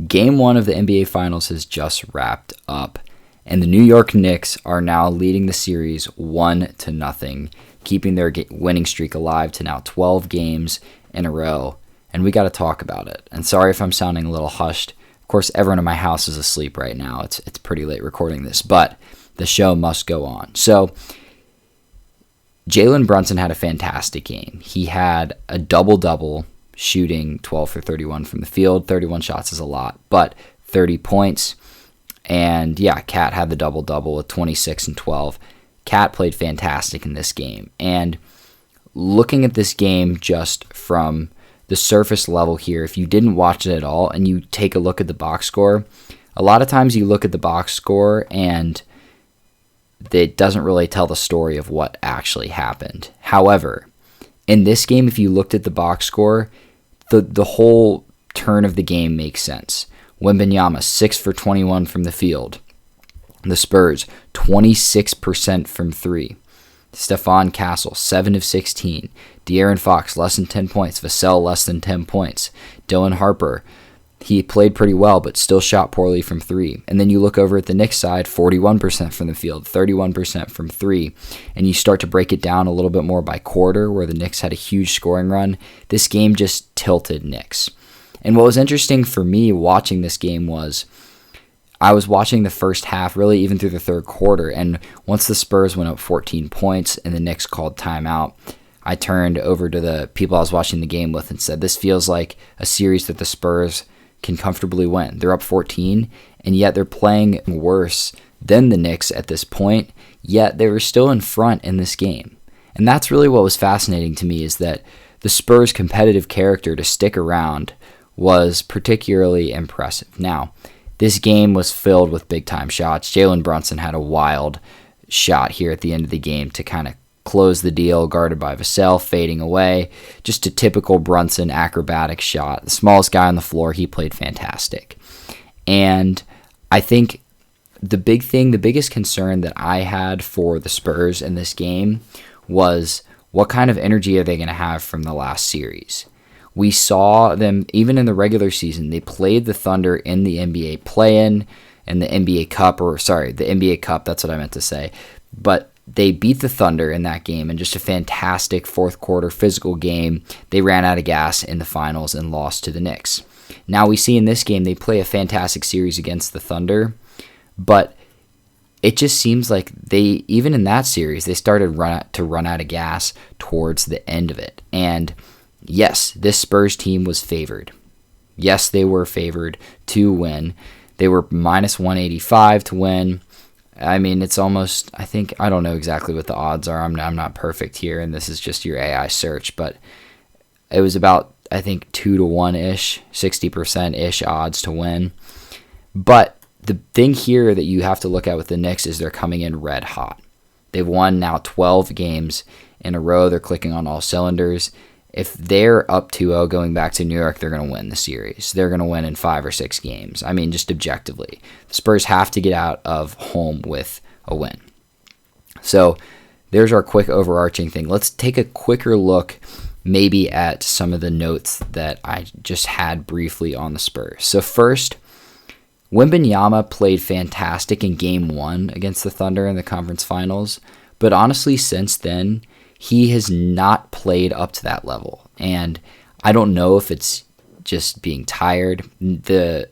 Game 1 of the NBA Finals has just wrapped up, and the New York Knicks are now leading the series 1-0, keeping their winning streak alive to now 12 games in a row, and we got to talk about it. And sorry if I'm sounding a little hushed. Of course, everyone in my house is asleep right now. It's pretty late recording this, but the show must go on. So, Jalen Brunson had a fantastic game. He had a double-double, shooting 12 for 31 from the field. 31 shots is a lot, but 30 points. And yeah, Cat had the double-double with 26 and 12. Cat played fantastic in this game. And looking at this game just from the surface level here, if you didn't watch it at all and you take a look at the box score, a lot of times you look at the box score and it doesn't really tell the story of what actually happened. However, in this game, if you looked at the box score, the whole turn of the game makes sense. Wembanyama, 6 for 21 from the field. The Spurs, 26% from 3. Stephon Castle, 7 of 16. De'Aaron Fox, less than 10 points. Vassell, less than 10 points. Dylan Harper, he played pretty well, but still shot poorly from 3. And then you look over at the Knicks side, 41% from the field, 31% from 3. And you start to break it down a little bit more by quarter, where the Knicks had a huge scoring run. This game just tilted Knicks. And what was interesting for me watching this game was I was watching the first half, really even through the third quarter, and once the Spurs went up 14 points and the Knicks called timeout, I turned over to the people I was watching the game with and said, this feels like a series that the Spurs can comfortably win. They're up 14, and yet they're playing worse than the Knicks at this point, yet they were still in front in this game. And that's really what was fascinating to me, is that the Spurs' competitive character to stick around was particularly impressive. Now, this game was filled with big-time shots. Jalen Brunson had a wild shot here at the end of the game to kind of close the deal, guarded by Vassell, fading away. Just a typical Brunson acrobatic shot. The smallest guy on the floor, he played fantastic. And I think the biggest concern that I had for the Spurs in this game was what kind of energy are they going to have from the last series? We saw them, even in the regular season, they played the Thunder in the NBA play-in and the NBA Cup, the NBA Cup, that's what I meant to say. But they beat the Thunder in that game in just a fantastic fourth quarter physical game. They ran out of gas in the finals and lost to the Knicks. Now we see in this game they play a fantastic series against the Thunder, but it just seems like even in that series, they started to run out of gas towards the end of it. And yes, this Spurs team was favored. Yes, they were favored to win. They were minus 185 to win. I mean, it's almost, I don't know exactly what the odds are. I'm not perfect here, and this is just your AI search, but it was about, 2-1-ish, 60%-ish odds to win. But the thing here that you have to look at with the Knicks is they're coming in red hot. They've won now 12 games in a row. They're clicking on all cylinders. If they're up 2-0 going back to New York, they're going to win the series. They're going to win in 5 or 6 games. I mean, just objectively. The Spurs have to get out of home with a win. So there's our quick overarching thing. Let's take a quicker look maybe at some of the notes that I just had briefly on the Spurs. So first, Wembanyama played fantastic in Game 1 against the Thunder in the conference finals. But honestly, since then, he has not played up to that level. And I don't know if it's just being tired. The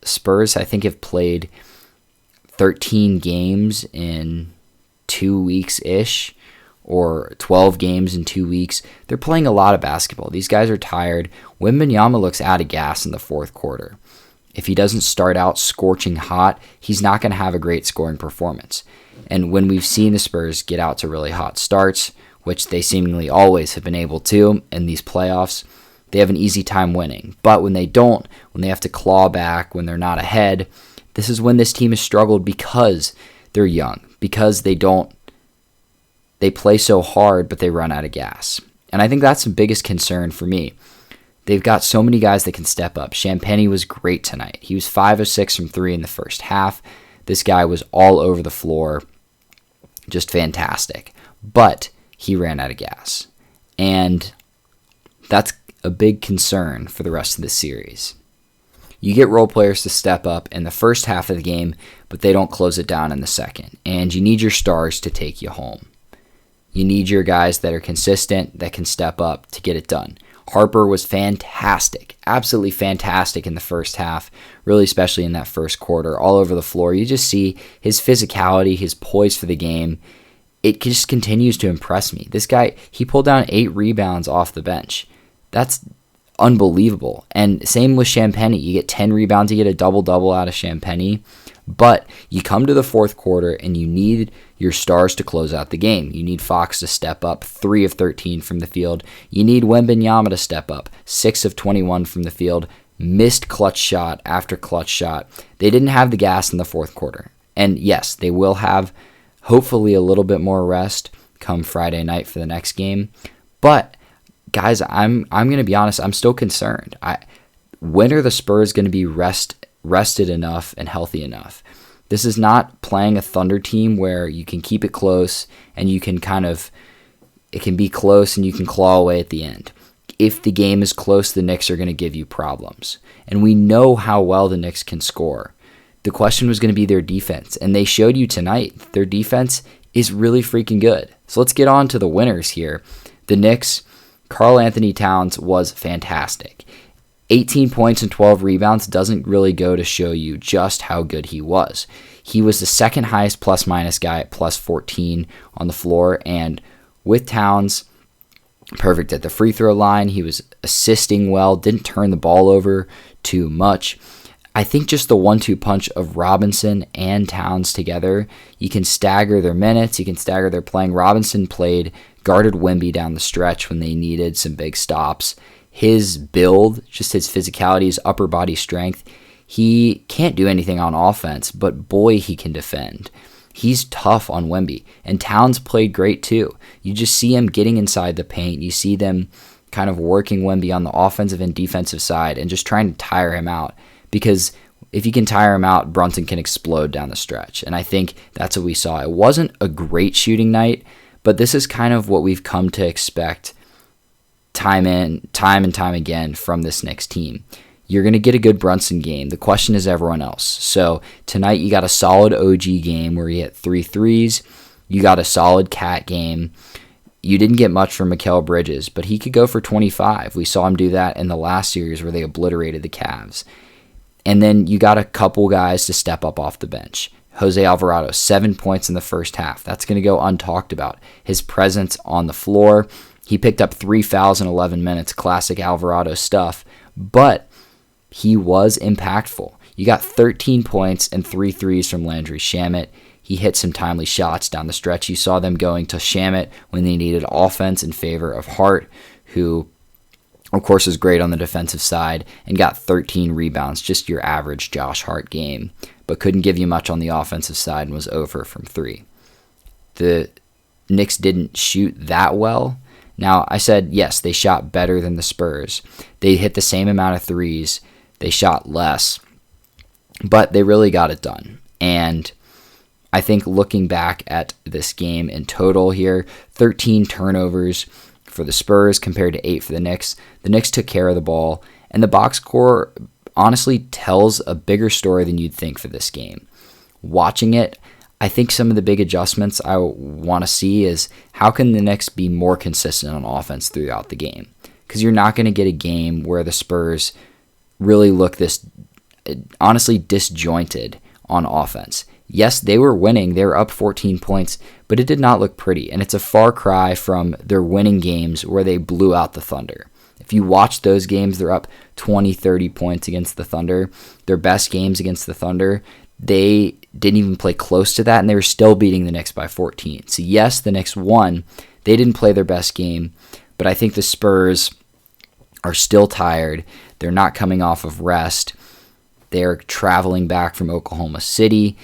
Spurs, have played 13 games in 2 weeks-ish, or 12 games in 2 weeks. They're playing a lot of basketball. These guys are tired. Wembanyama looks out of gas in the fourth quarter. If he doesn't start out scorching hot, he's not going to have a great scoring performance. And when we've seen the Spurs get out to really hot starts, which they seemingly always have been able to in these playoffs, they have an easy time winning. But when they don't, when they have to claw back, when they're not ahead, this is when this team has struggled because they're young, because they play so hard, but they run out of gas. And I think that's the biggest concern for me. They've got so many guys that can step up. Champagnie was great tonight. He was 5 of 6 from 3 in the first half. This guy was all over the floor, just fantastic. But he ran out of gas. And that's a big concern for the rest of the series. You get role players to step up in the first half of the game, but they don't close it down in the second. And you need your stars to take you home. You need your guys that are consistent, that can step up to get it done. Harper was fantastic, absolutely fantastic in the first half, really especially in that first quarter, all over the floor. You just see his physicality, his poise for the game. It just continues to impress me. This guy, he pulled down 8 rebounds off the bench. That's unbelievable. And same with Champagnie. You get 10 rebounds, you get a double-double out of Champagnie. But you come to the fourth quarter and you need your stars to close out the game. You need Fox to step up, 3 of 13 from the field. You need Wembanyama to step up, 6 of 21 from the field. Missed clutch shot after clutch shot. They didn't have the gas in the fourth quarter. And yes, they will have hopefully a little bit more rest come Friday night for the next game. But guys, I'm going to be honest, I'm still concerned. When are the Spurs going to be rested enough and healthy enough? This is not playing a Thunder team where you can keep it close and you can it can be close and you can claw away at the end. If the game is close, the Knicks are going to give you problems. And we know how well the Knicks can score. The question was going to be their defense, and they showed you tonight their defense is really freaking good. So let's get on to the winners here. The Knicks, Karl Anthony Towns was fantastic. 18 points and 12 rebounds doesn't really go to show you just how good he was. He was the second highest plus-minus guy at plus 14 on the floor, and with Towns, perfect at the free throw line. He was assisting well, didn't turn the ball over too much. I think just the 1-2 punch of Robinson and Towns together, you can stagger their minutes, you can stagger their playing. Robinson guarded Wemby down the stretch when they needed some big stops. His build, just his physicality, his upper body strength, he can't do anything on offense, but boy, he can defend. He's tough on Wemby, and Towns played great too. You just see him getting inside the paint. You see them kind of working Wemby on the offensive and defensive side and just trying to tire him out, because if you can tire him out, Brunson can explode down the stretch, and I think that's what we saw. It wasn't a great shooting night, but this is kind of what we've come to expect time and time again from this Knicks team. You're going to get a good Brunson game. The question is everyone else. So tonight you got a solid OG game where he hit 3 threes. You got a solid Cat game. You didn't get much from Mikal Bridges, but he could go for 25. We saw him do that in the last series where they obliterated the Cavs. And then you got a couple guys to step up off the bench. Jose Alvarado, 7 points in the first half. That's going to go untalked about. His presence on the floor. He picked up 3 fouls in 11 minutes, classic Alvarado stuff, but he was impactful. You got 13 points and 3 threes from Landry Shamet. He hit some timely shots down the stretch. You saw them going to Shamet when they needed offense in favor of Hart, who, of course, is great on the defensive side and got 13 rebounds, just your average Josh Hart game, but couldn't give you much on the offensive side and was over from 3. The Knicks didn't shoot that well. Now, I said, yes, they shot better than the Spurs. They hit the same amount of threes. They shot less, but they really got it done. And I think looking back at this game in total here, 13 turnovers for the Spurs compared to 8 for the Knicks. The Knicks took care of the ball, and the box score honestly tells a bigger story than you'd think for this game. Watching it, I think some of the big adjustments I want to see is how can the Knicks be more consistent on offense throughout the game? Because you're not going to get a game where the Spurs really look this honestly disjointed on offense. Yes, they were winning. They were up 14 points, but it did not look pretty. And it's a far cry from their winning games where they blew out the Thunder. If you watch those games, they're up 20, 30 points against the Thunder. Their best games against the Thunder, they didn't even play close to that, and they were still beating the Knicks by 14. So yes, the Knicks won. They didn't play their best game, but I think the Spurs are still tired. They're not coming off of rest. They're traveling back from Oklahoma City.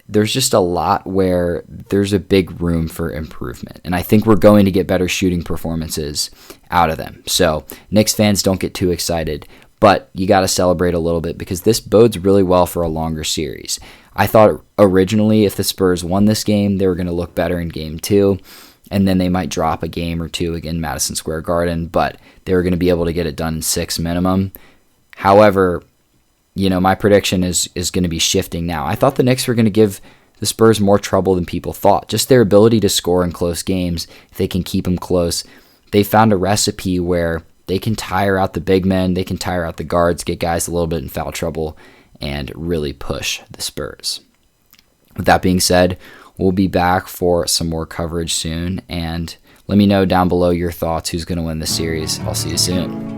There's just a lot where there's a big room for improvement, and I think we're going to get better shooting performances out of them. So Knicks fans, don't get too excited, but you got to celebrate a little bit because this bodes really well for a longer series. I thought originally if the Spurs won this game, they were going to look better in game 2, and then they might drop a game or 2 again Madison Square Garden, but they were going to be able to get it done in 6 minimum. However, my prediction is going to be shifting now. I thought the Knicks were going to give the Spurs more trouble than people thought. Just their ability to score in close games, if they can keep them close. They found a recipe where they can tire out the big men, they can tire out the guards, get guys a little bit in foul trouble, and really push the Spurs. With that being said, we'll be back for some more coverage soon, and let me know down below your thoughts who's going to win the series. I'll see you soon.